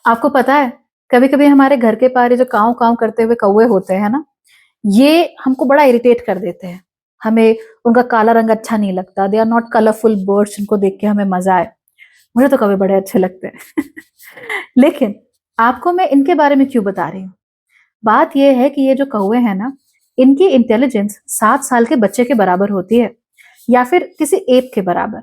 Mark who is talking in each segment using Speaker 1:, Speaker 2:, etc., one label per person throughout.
Speaker 1: आपको पता है, कभी-कभी हमारे घर के पास ये जो काँव-काँव करते हुए कौवे होते हैं ना, ये हमको बड़ा इरिटेट कर देते हैं। हमें उनका काला रंग अच्छा नहीं लगता, they are not colourful birds जिनको देख के हमें मज़ा आए। मुझे तो कौवे बड़े अच्छे लगते हैं। लेकिन आपको मैं इनके बारे में क्यों बता रही हूँ? बात ये है कि ये जो कौवे हैं ना, इनकी इंटेलिजेंस 7 साल के बच्चे के बराबर होती है या फिर किसी एप के बराबर।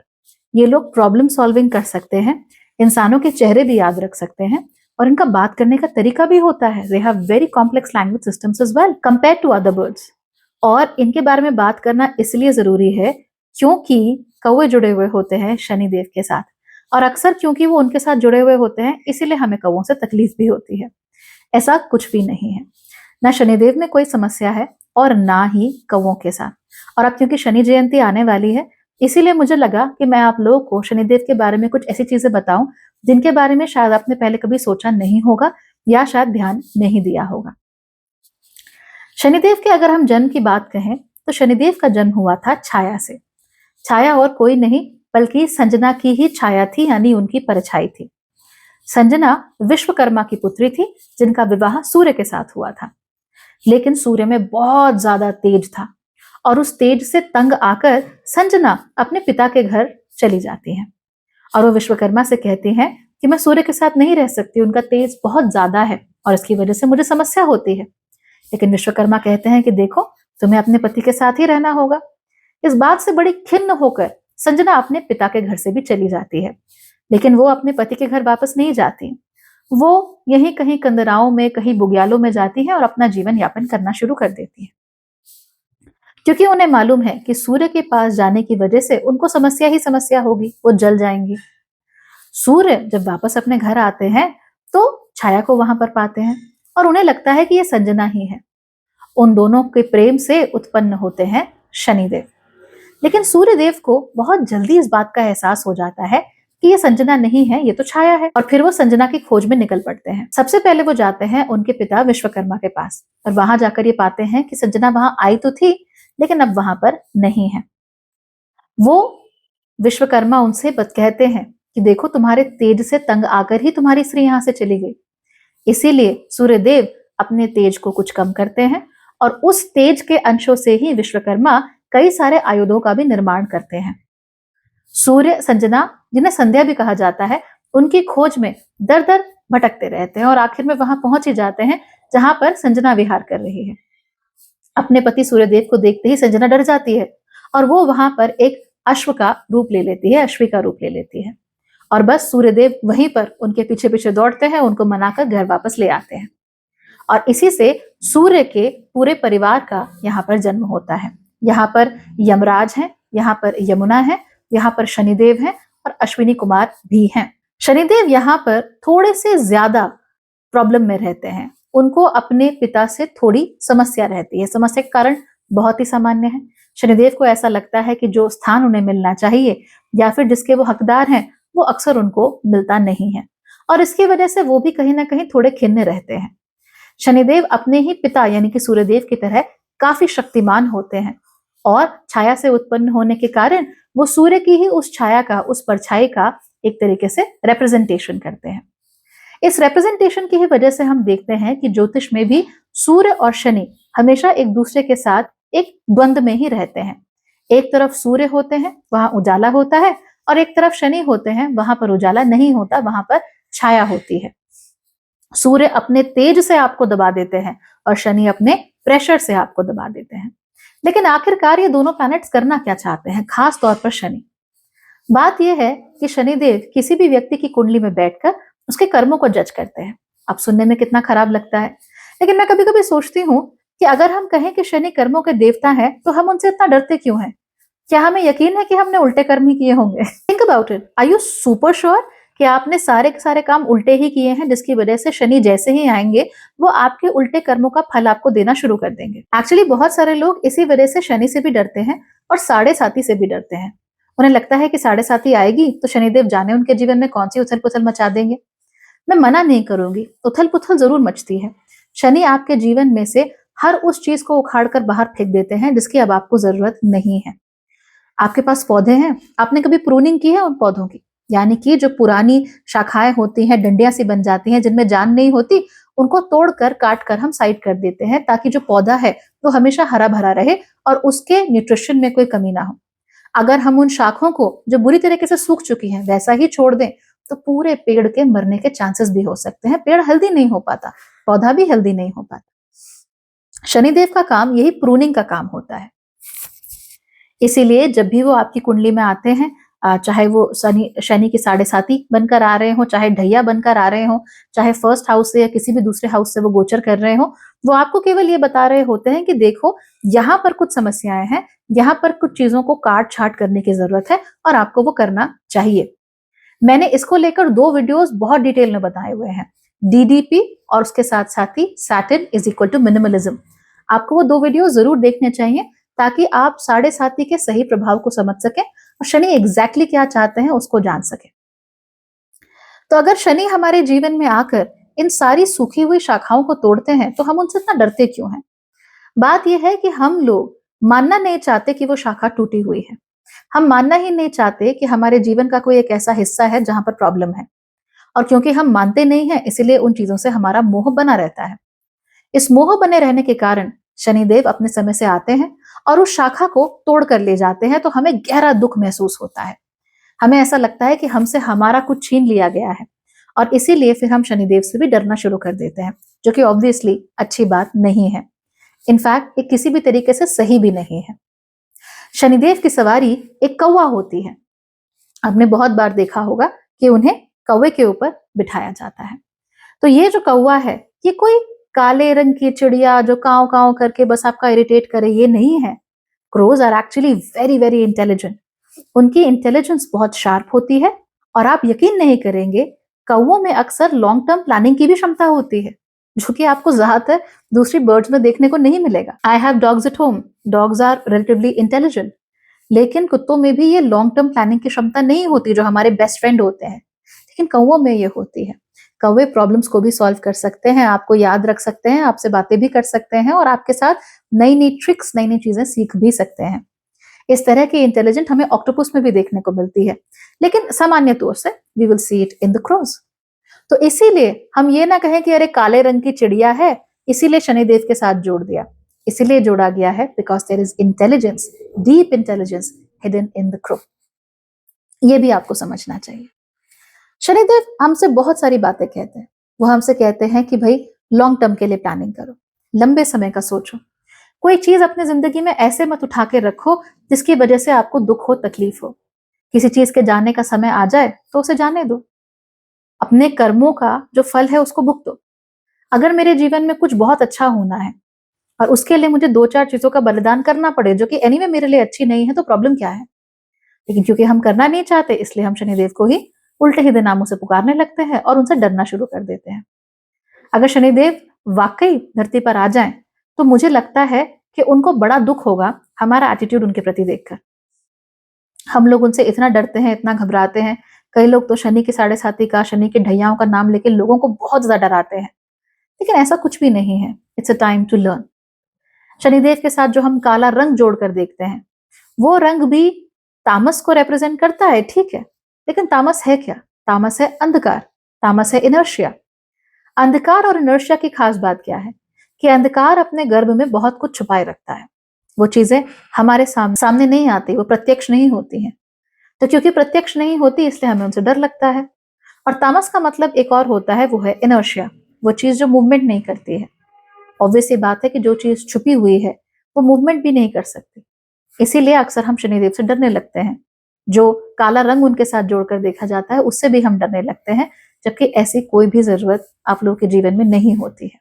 Speaker 1: ये लोग प्रॉब्लम सॉल्विंग कर सकते हैं, इंसानों के चेहरे भी याद रख सकते हैं और इनका बात करने का तरीका भी होता है। They have very complex language systems as well compare to other birds. और इनके बारे में बात करना इसलिए जरूरी है क्योंकि कौवे जुड़े हुए होते हैं शनिदेव के साथ, और अक्सर क्योंकि वो उनके साथ जुड़े हुए होते हैं इसीलिए हमें कौवों से तकलीफ भी होती है। ऐसा कुछ भी नहीं है, ना शनिदेव में कोई समस्या है और ना ही कौवों के साथ। और अब क्योंकि शनि जयंती आने वाली है, इसीलिए मुझे लगा कि मैं आप लोगों को शनिदेव के बारे में कुछ ऐसी चीजें बताऊं जिनके बारे में शायद आपने पहले कभी सोचा नहीं होगा या शायद ध्यान नहीं दिया होगा। शनिदेव के अगर हम जन्म की बात कहें तो शनिदेव का जन्म हुआ था छाया से। छाया और कोई नहीं बल्कि संजना की ही छाया थी, यानी उनकी परछाई थी। संजना विश्वकर्मा की पुत्री थी जिनका विवाह सूर्य के साथ हुआ था। लेकिन सूर्य में बहुत ज्यादा तेज था और उस तेज से तंग आकर संजना अपने पिता के घर चली जाती है और वो विश्वकर्मा से कहती हैं कि मैं सूर्य के साथ नहीं रह सकती, उनका तेज बहुत ज्यादा है और इसकी वजह से मुझे समस्या होती है। लेकिन विश्वकर्मा कहते हैं कि देखो, तुम्हें अपने पति के साथ ही रहना होगा। इस बात से बड़ी खिन्न होकर संजना अपने पिता के घर से भी चली जाती है, लेकिन वो अपने पति के घर वापस नहीं जाती। वो यहीं कहीं कंदराओं में, कहीं बुग्यालों में जाती है और अपना जीवन यापन करना शुरू कर देती है, क्योंकि उन्हें मालूम है कि सूर्य के पास जाने की वजह से उनको समस्या ही समस्या होगी, वो जल जाएंगी। सूर्य जब वापस अपने घर आते हैं तो छाया को वहां पर पाते हैं और उन्हें लगता है कि ये संजना ही है। उन दोनों के प्रेम से उत्पन्न होते हैं शनिदेव। लेकिन सूर्यदेव को बहुत जल्दी इस बात का एहसास हो जाता है कि ये संजना नहीं है, ये तो छाया है, और फिर वो संजना की खोज में निकल पड़ते हैं। सबसे पहले वो जाते हैं उनके पिता विश्वकर्मा के पास और वहां जाकर ये पाते हैं कि संजना वहां आई तो थी लेकिन अब वहां पर नहीं है। वो विश्वकर्मा उनसे कहते हैं कि देखो, तुम्हारे तेज से तंग आकर ही तुम्हारी स्त्री यहां से चली गई। इसीलिए सूर्यदेव अपने तेज को कुछ कम करते हैं और उस तेज के अंशों से ही विश्वकर्मा कई सारे आयुधों का भी निर्माण करते हैं। सूर्य संजना, जिन्हें संध्या भी कहा जाता है, उनकी खोज में दर दर भटकते रहते हैं और आखिर में वहां पहुंच ही जाते हैं जहां पर संजना विहार कर रही है। अपने पति सूर्यदेव को देखते ही संजना डर जाती है और वो वहां पर एक अश्व का रूप ले लेती है, अश्वी का रूप ले लेती है, और बस सूर्यदेव वहीं पर उनके पीछे पीछे दौड़ते हैं, उनको मनाकर घर वापस ले आते हैं। और इसी से सूर्य के पूरे परिवार का यहाँ पर जन्म होता है। यहाँ पर यमराज हैं, यहाँ पर यमुना है, यहाँ पर शनिदेव हैं और अश्विनी कुमार भी हैं। शनिदेव यहाँ पर थोड़े से ज्यादा प्रॉब्लम में रहते हैं। उनको अपने पिता से थोड़ी समस्या रहती है। समस्या का कारण बहुत ही सामान्य है। शनिदेव को ऐसा लगता है कि जो स्थान उन्हें मिलना चाहिए या फिर जिसके वो हकदार हैं, वो अक्सर उनको मिलता नहीं है और इसकी वजह से वो भी कहीं ना कहीं थोड़े खिन्न रहते हैं। शनिदेव अपने ही पिता यानी कि सूर्यदेव की तरह काफी शक्तिमान होते हैं और छाया से उत्पन्न होने के कारण वो सूर्य की ही उस छाया का, उस परछाई का एक तरीके से रिप्रेजेंटेशन करते हैं। इस रिप्रेजेंटेशन की ही वजह से हम देखते हैं कि ज्योतिष में भी सूर्य और शनि हमेशा एक दूसरे के साथ एक द्वंद्व में ही रहते हैं। एक तरफ सूर्य होते हैं, वहां उजाला होता है, और एक तरफ शनि होते हैं, वहां पर उजाला नहीं होता, वहां पर छाया होती है। सूर्य अपने तेज से आपको दबा देते हैं और शनि अपने प्रेशर से आपको दबा देते हैं। लेकिन आखिरकार ये दोनों प्लैनेट्स करना क्या चाहते हैं, खास तौर पर शनि? बात यह है कि शनिदेव किसी भी व्यक्ति की कुंडली में बैठकर उसके कर्मों को जज करते हैं। अब सुनने में कितना खराब लगता है, लेकिन मैं कभी कभी सोचती हूँ कि अगर हम कहें कि शनि कर्मों के देवता है तो हम उनसे इतना डरते क्यों हैं? क्या हमें यकीन है कि हमने उल्टे कर्म ही किए होंगे? Think about it. Are you super sure कि आपने सारे के सारे काम उल्टे ही किए हैं, जिसकी वजह से शनि जैसे ही आएंगे वो आपके उल्टे कर्मों का फल आपको देना शुरू कर देंगे? एक्चुअली बहुत सारे लोग इसी वजह से शनि से भी डरते हैं और साढ़े साथी से भी डरते हैं। उन्हें लगता है कि साढ़े साथी आएगी तो शनिदेव जाने उनके जीवन में कौन सी उथल पुथल मचा देंगे। मैं मना नहीं करूंगी, उथल पुथल जरूर मचती है। शनि आपके जीवन में से हर उस चीज को उखाड़ कर बाहर फेंक देते हैं जिसकी अब आपको जरूरत नहीं है। आपके पास पौधे हैं, आपने कभी प्रूनिंग की है उन पौधों की? यानी कि जो पुरानी शाखाएं होती हैं, डंडियां सी बन जाती हैं जिनमें जान नहीं होती, उनको तोड़कर काट कर हम साइड कर देते हैं ताकि जो पौधा है वो हमेशा हरा भरा रहे और उसके न्यूट्रिशन में कोई कमी ना हो। अगर हम उन शाखों को जो बुरी तरीके से सूख चुकी हैं वैसा ही छोड़ दें तो पूरे पेड़ के मरने के चांसेस भी हो सकते हैं। पेड़ हेल्दी नहीं हो पाता, पौधा भी हेल्दी नहीं हो पाता। शनिदेव का काम यही प्रूनिंग का काम होता है। इसीलिए जब भी वो आपकी कुंडली में आते हैं, चाहे वो शनि के साढ़े साथी बनकर आ रहे हो, चाहे ढैया बनकर आ रहे हो, चाहे फर्स्ट हाउस से या किसी भी दूसरे हाउस से वो गोचर कर रहे हो, वो आपको केवल ये बता रहे होते हैं कि देखो यहाँ पर कुछ समस्याएं हैं, यहाँ पर कुछ चीजों को काट छाट करने की जरूरत है और आपको वो करना चाहिए। मैंने इसको लेकर 2 वीडियोस बहुत डिटेल में बताए हुए हैं, डीडीपी और उसके साथ साथ ही Saturn is equal to minimalism. आपको वो 2 वीडियो जरूर देखने चाहिए ताकि आप साढ़े साथी के सही प्रभाव को समझ सकें और शनि एग्जैक्टली क्या चाहते हैं उसको जान सके। तो अगर शनि हमारे जीवन में आकर इन सारी सूखी हुई शाखाओं को तोड़ते हैं तो हम उनसे इतना डरते क्यों हैं? बात यह है कि हम लोग मानना नहीं चाहते कि वो शाखा टूटी हुई है। हम मानना ही नहीं चाहते कि हमारे जीवन का कोई एक ऐसा हिस्सा है जहां पर प्रॉब्लम है, और क्योंकि हम मानते नहीं हैं इसीलिए उन चीजों से हमारा मोह बना रहता है। इस मोह बने रहने के कारण शनिदेव अपने समय से आते हैं और उस शाखा को तोड़ कर ले जाते हैं, तो हमें गहरा दुख महसूस होता है। हमें ऐसा लगता है कि हमसे हमारा कुछ छीन लिया गया है और इसीलिए फिर हम शनिदेव से भी डरना शुरू कर देते हैं, जो कि ऑब्वियसली अच्छी बात नहीं है। इनफैक्ट ये किसी भी तरीके से सही भी नहीं है। शनिदेव की सवारी एक कौवा होती है। आपने बहुत बार देखा होगा कि उन्हें कौवे के ऊपर बिठाया जाता है। तो ये जो कौवा है ये कोई काले रंग की चिड़िया जो काव काव करके बस आपका इरिटेट करे, ये नहीं है। Crows are actually very very intelligent. उनकी इंटेलिजेंस बहुत शार्प होती है और आप यकीन नहीं करेंगे, कौवों में अक्सर लॉन्ग टर्म प्लानिंग की भी क्षमता होती है, जो कि आपको ज्यादातर दूसरी बर्ड्स में देखने को नहीं मिलेगा। I have dogs at home, dogs are relatively intelligent, लेकिन कुत्तों में भी ये लॉन्ग टर्म प्लानिंग की क्षमता नहीं होती जो हमारे बेस्ट फ्रेंड होते हैं, लेकिन कौवों में ये होती है। कौवे प्रॉब्लम्स को भी सॉल्व कर सकते हैं, आपको याद रख सकते हैं, आपसे बातें भी कर सकते हैं और आपके साथ नई नई ट्रिक्स, नई नई चीजें सीख भी सकते हैं। इस तरह की इंटेलिजेंट हमें ऑक्टोपस में भी देखने को मिलती है, लेकिन सामान्य तौर से we will see it in the crows. तो इसीलिए हम ये ना कहें कि अरे काले रंग की चिड़िया है इसीलिए शनिदेव के साथ जोड़ दिया। इसीलिए जोड़ा गया है because there is intelligence, deep intelligence hidden in the crow. ये भी आपको समझना चाहिए। शनिदेव हमसे बहुत सारी बातें कहते हैं। वो हमसे कहते हैं कि भाई लॉन्ग टर्म के लिए प्लानिंग करो, लंबे समय का सोचो, कोई चीज अपनी जिंदगी में ऐसे मत उठा के रखो जिसकी वजह से आपको दुख हो, तकलीफ हो। किसी चीज के जाने का समय आ जाए तो उसे जाने दो, अपने कर्मों का जो फल है उसको भुगतो। अगर मेरे जीवन में कुछ बहुत अच्छा होना है और उसके लिए मुझे 2-4 चीजों का बलिदान करना पड़े जो कि एनीवे मेरे लिए अच्छी नहीं है, तो प्रॉब्लम क्या है? लेकिन क्योंकि हम करना नहीं चाहते इसलिए हम शनिदेव को ही उल्टे सीधे नामों से पुकारने लगते हैं और उनसे डरना शुरू कर देते हैं। अगर शनिदेव वाकई धरती पर आ जाएं तो मुझे लगता है कि उनको बड़ा दुख होगा हमारा एटीट्यूड उनके प्रति देखकर। हम लोग उनसे इतना डरते हैं, इतना घबराते हैं। कई लोग तो शनि के साढ़े साथी का, शनि के ढैयाओं का नाम लेके लोगों को बहुत ज्यादा डराते हैं, लेकिन ऐसा कुछ भी नहीं है। It's a time to learn. Shanidev के साथ जो हम काला रंग जोड़कर देखते हैं वो रंग भी तामस को रिप्रेजेंट करता है, ठीक है, लेकिन तामस है क्या? तामस है अंधकार, तामस है इनर्शिया। अंधकार और इनर्शिया की खास बात क्या है कि अंधकार अपने गर्भ में बहुत कुछ छुपाए रखता है। वो चीजें हमारे सामने नहीं आती, वो प्रत्यक्ष नहीं होती हैं। तो क्योंकि प्रत्यक्ष नहीं होती इसलिए हमें उनसे डर लगता है। और तामस का मतलब एक और होता है, वो है इनर्शिया, वो चीज जो मूवमेंट नहीं करती है। ऑब्वियस ये बात है कि जो चीज छुपी हुई है वो मूवमेंट भी नहीं कर सकती, इसीलिए अक्सर हम शनिदेव से डरने लगते हैं। जो काला रंग उनके साथ जोड़कर देखा जाता है उससे भी हम डरने लगते हैं, जबकि ऐसी कोई भी जरूरत आप लोगों के जीवन में नहीं होती है।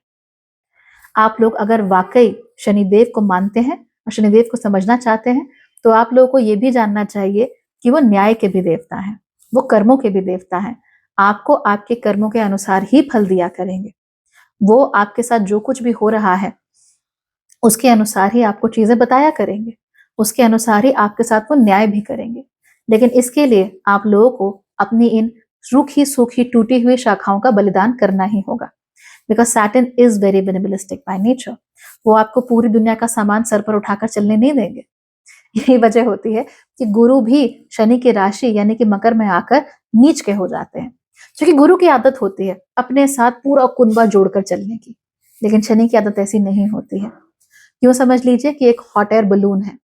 Speaker 1: आप लोग अगर वाकई शनिदेव को मानते हैं और शनिदेव को समझना चाहते हैं तो आप लोगों को यह भी जानना चाहिए कि वो न्याय के भी देवता हैं, वो कर्मों के भी देवता हैं। आपको आपके कर्मों के अनुसार ही फल दिया करेंगे। वो आपके साथ जो कुछ भी हो रहा है उसके अनुसार ही आपको चीजें बताया करेंगे, उसके अनुसार ही आपके साथ वो न्याय भी करेंगे। लेकिन इसके लिए आप लोगों को अपनी इन रूखी सूखी टूटी हुई शाखाओं का बलिदान करना ही होगा, because Saturn is very minimalistic by nature. वो आपको पूरी दुनिया का सामान सर पर उठाकर चलने नहीं देंगे। यही वजह होती है कि गुरु भी शनि की राशि यानी कि मकर में आकर नीच के हो जाते हैं, क्योंकि गुरु की आदत होती है अपने साथ पूरा कुनबा जोड़कर चलने की, लेकिन शनि की आदत ऐसी नहीं होती है। यूं समझ लीजिए कि एक हॉट एयर बलून है,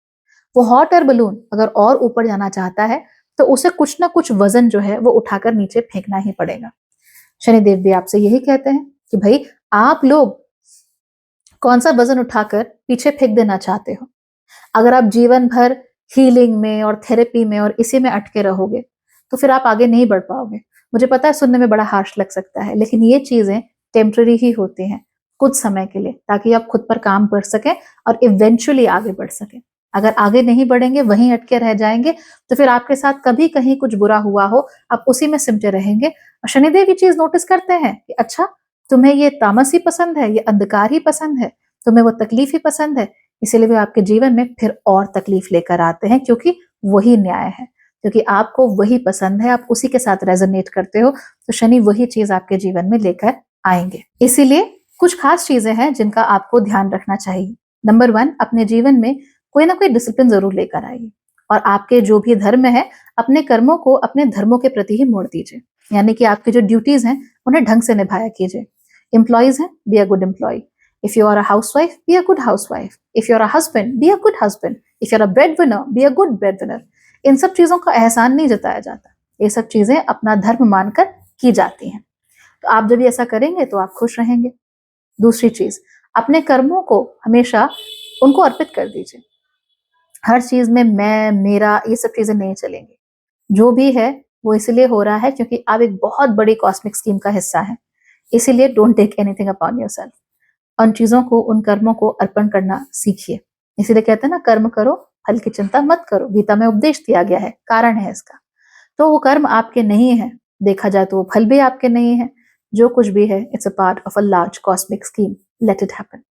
Speaker 1: वो हॉट एयर बलून अगर और ऊपर जाना चाहता है तो उसे कुछ ना कुछ वजन जो है वो उठाकर नीचे फेंकना ही पड़ेगा। शनिदेव भी आपसे यही कहते हैं कि भाई आप लोग कौन सा वजन उठाकर पीछे फेंक देना चाहते हो। अगर आप जीवन भर हीलिंग में और थेरेपी में और इसी में अटके रहोगे तो फिर आप आगे नहीं बढ़ पाओगे। मुझे पता है सुनने में बड़ा हार्श लग सकता है, लेकिन ये चीजें टेम्पररी ही होती हैं, कुछ समय के लिए, ताकि आप खुद पर काम कर सकें और इवेंचुअली आगे बढ़ सकें। अगर आगे नहीं बढ़ेंगे, वहीं अटके रह जाएंगे, तो फिर आपके साथ कभी कहीं कुछ बुरा हुआ हो, आप उसी में सिमटे रहेंगे। और शनिदेव ये चीज नोटिस करते हैं कि अच्छा, तुम्हें ये तामस ही पसंद है, ये अंधकार ही पसंद है, तुम्हें वो तकलीफ ही पसंद है, इसीलिए वे आपके जीवन में फिर और तकलीफ लेकर आते हैं, क्योंकि वही न्याय है, क्योंकि आपको वही पसंद है, आप उसी के साथ रेजोनेट करते हो, तो शनि वही चीज आपके जीवन में लेकर आएंगे। इसीलिए कुछ खास चीजें हैं जिनका आपको ध्यान रखना चाहिए। नंबर 1, अपने जीवन में कोई ना कोई डिसिप्लिन जरूर लेकर आइए, और आपके जो भी धर्म है, अपने कर्मों को अपने धर्मों के प्रति ही मोड़ दीजिए, यानी कि आपकी जो ड्यूटीज हैं उन्हें ढंग से निभाया कीजिए। एम्प्लॉयज हैं, be a good employee. If you are a housewife, be a good housewife. If you're a husband, be a good husband. If you're a breadwinner, be a good breadwinner. इन सब चीजों का एहसान नहीं जताया जाता, ये सब चीजें अपना धर्म मानकर की जाती हैं। तो आप जब ऐसा करेंगे तो आप खुश रहेंगे। दूसरी चीज, अपने कर्मों को हमेशा उनको अर्पित कर दीजिए। हर चीज में मैं, मेरा, ये सब चीजें नहीं चलेंगी। जो भी है वो इसलिए हो रहा है क्योंकि आप एक बहुत बड़ी कॉस्मिक स्कीम का हिस्सा है, इसीलिए don't take anything upon yourself. उन चीजों को, उन कर्मों को अर्पण करना सीखिए। इसीलिए कहते हैं ना, कर्म करो, फल की चिंता मत करो। गीता में उपदेश दिया गया है, कारण है इसका। तो वो कर्म आपके नहीं है, देखा जाए तो वो फल भी आपके नहीं है। जो कुछ भी है, it's a part of a large cosmic scheme, let it happen.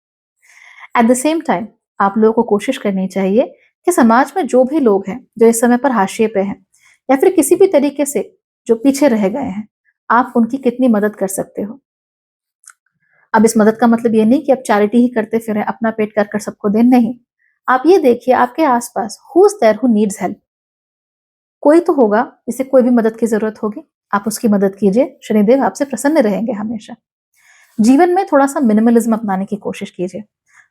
Speaker 1: At the same time आप लोगों को कोशिश करनी चाहिए कि समाज में जो भी लोग हैं जो इस समय पर हाशिए पे हैं, या फिर किसी भी तरीके से जो पीछे रह गए हैं, आप उनकी कितनी मदद कर सकते हो। अब इस मदद का मतलब ये नहीं कि आप चैरिटी ही करते फिरें, अपना पेट कर कर सबको दें, नहीं। आप ये देखिए आपके आसपास, who is there who needs help. कोई तो होगा जिसे कोई भी मदद की जरूरत होगी, आप उसकी मदद कीजिए, शनिदेव आपसे प्रसन्न रहेंगे हमेशा। जीवन में थोड़ा सा मिनिमलिज्म अपनाने की कोशिश कीजिए।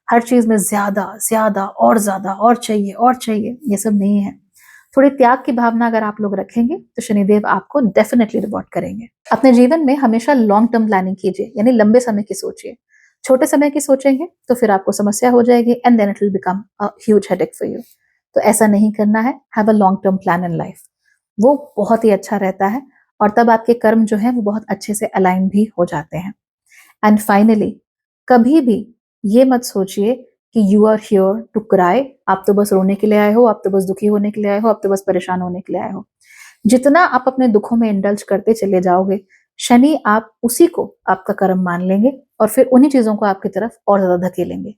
Speaker 1: हर चीज में ज्यादा ज्यादा और ज्यादा और चाहिए और चाहिए, ये सब नहीं है। थोड़ी त्याग की भावना अगर आप लोग रखेंगे तो शनिदेव आपको डेफिनेटली रिवॉर्ड करेंगे। अपने जीवन में हमेशा लॉन्ग टर्म प्लानिंग कीजिए, यानी लंबे समय की सोचिए। छोटे समय की सोचेंगे तो फिर आपको समस्या हो जाएगी, and then it will become a huge headache for you. तो ऐसा नहीं करना है। Have a long term plan in life, वो बहुत ही अच्छा रहता है, और तब आपके कर्म जो है वो बहुत अच्छे से अलाइन भी हो जाते हैं। एंड फाइनली, कभी भी ये मत सोचिए कि you are here to cry. आप तो बस रोने के लिए आए हो, आप तो बस दुखी होने के लिए आए हो, आप तो बस परेशान होने के लिए आए हो। जितना आप अपने दुखों में इंडल्ज करते चले जाओगे, शनि आप उसी को आपका कर्म मान लेंगे और फिर उन्हीं चीजों को आपकी तरफ और ज्यादा धकेलेंगे।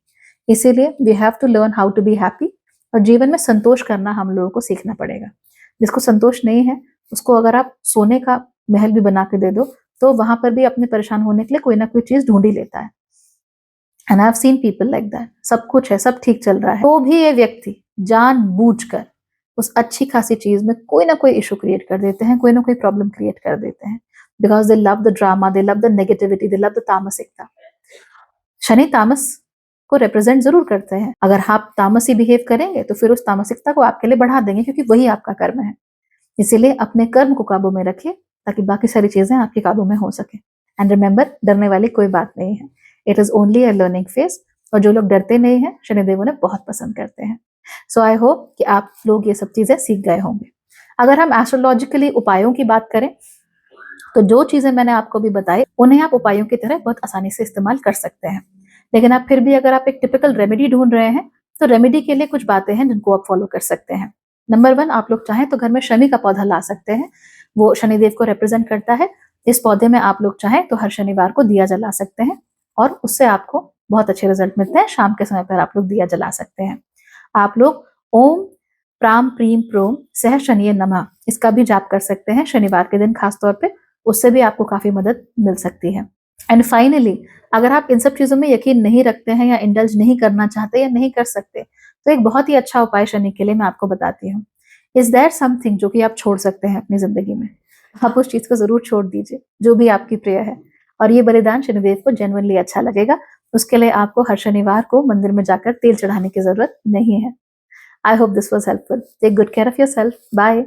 Speaker 1: इसीलिए we have to learn how to be happy, और जीवन में संतोष करना हम लोगों को सीखना पड़ेगा। जिसको संतोष नहीं है, उसको अगर आप सोने का महल भी बना के दे दो, तो वहां पर भी अपने परेशान होने के लिए कोई ना कोई चीज ढूंढ ही लेता है। And I have seen people like that. सब कुछ है, सब ठीक चल रहा है, तो भी ये व्यक्ति जानबूझकर उस अच्छी खासी चीज में कोई ना कोई इशू क्रिएट कर देते हैं, कोई ना कोई प्रॉब्लम क्रिएट कर देते हैं, because they love the drama, they love the negativity, they love the तामसिकता। शनि तामस को रिप्रेजेंट जरूर करते हैं। अगर आप तामसी बिहेव करेंगे तो फिर उस तामसिकता को आपके लिए बढ़ा देंगे, क्योंकि वही आपका कर्म है। इसीलिए अपने कर्म को काबू में रखिए, ताकि बाकी सारी चीजें आपके काबू में हो सके। एंड रिमेंबर, डरने वाली कोई बात नहीं है, it is only a learning phase. और जो लोग डरते नहीं है, शनिदेव उन्हें बहुत पसंद करते हैं। सो आई होप कि आप लोग ये सब चीजें सीख गए होंगे। अगर हम एस्ट्रोलॉजिकली उपायों की बात करें, तो जो चीजें मैंने आपको भी बताई, उन्हें आप उपायों की तरह बहुत आसानी से इस्तेमाल कर सकते हैं। लेकिन आप फिर भी अगर आप एक टिपिकल रेमेडी ढूंढ रहे हैं, तो रेमेडी के लिए कुछ बातें हैं जिनको आप फॉलो कर सकते हैं। नंबर 1, आप लोग चाहें तो घर में शमी का पौधा ला सकते हैं, वो शनिदेव को रिप्रेजेंट करता है। इस पौधे में आप लोग चाहें तो हर शनिवार को दिया जला सकते हैं, और उससे आपको बहुत अच्छे रिजल्ट मिलते हैं। शाम के समय पर आप लोग दिया जला सकते हैं। आप लोग ओम प्राम प्रीम प्रोम सह शनिये नमः, इसका भी जाप कर सकते हैं शनिवार के दिन खास तौर पे, उससे भी आपको काफी मदद मिल सकती है। एंड फाइनली, अगर आप इन सब चीजों में यकीन नहीं रखते हैं, या इंडल्ज नहीं करना चाहते, या नहीं कर सकते, तो एक बहुत ही अच्छा उपाय शनि के लिए मैं आपको बताती हूँ। इज देयर समथिंग जो कि आप छोड़ सकते हैं अपनी जिंदगी में? आप उस चीज को जरूर छोड़ दीजिए जो भी आपकी प्रिय है, और ये बलिदान शनिदेव को जेन्युइनली अच्छा लगेगा। उसके लिए आपको हर शनिवार को मंदिर में जाकर तेल चढ़ाने की जरूरत नहीं है। I hope this was helpful. Take good care of your self. Bye.